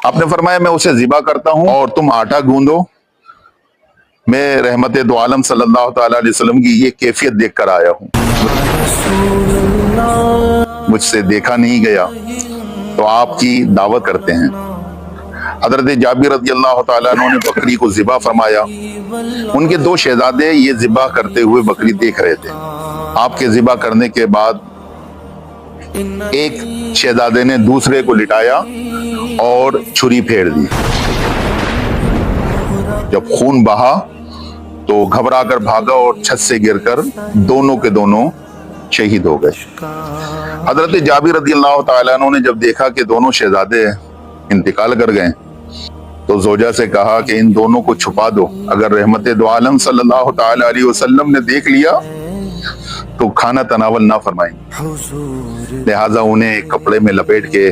آپ نے فرمایا میں اسے ذبح کرتا ہوں اور تم آٹا گوندو۔ میں رحمت دو عالم صلی اللہ تعالی علیہ وسلم کی یہ کیفیت دیکھ کر آیا ہوں، مجھ سے دیکھا نہیں گیا، تو آپ کی دعوت کرتے ہیں۔ حضرت جابر رضی اللہ تعالیٰ عنہ نے بکری کو ذبح فرمایا، ان کے دو شہزادے یہ ذبح کرتے ہوئے بکری دیکھ رہے تھے۔ آپ کے ذبح کرنے کے بعد ایک شہزادے نے دوسرے کو لٹایا اور چھری پھیر دی۔ جب خون بہا تو گھبرا کر بھاگا اور چھت سے گر کر دونوں کے دونوں شہید ہو گئے۔ حضرت جابر رضی اللہ تعالیٰ عنہ نے جب دیکھا کہ دونوں شہزادے انتقال کر گئے تو زوجہ سے کہا کہ ان دونوں کو چھپا دو، اگر رحمت دو عالم صلی اللہ تعالی علیہ وسلم نے دیکھ لیا تو کھانا تناول نہ فرمائیں، لہٰذا انہیں ایک کپڑے میں لپیٹ کے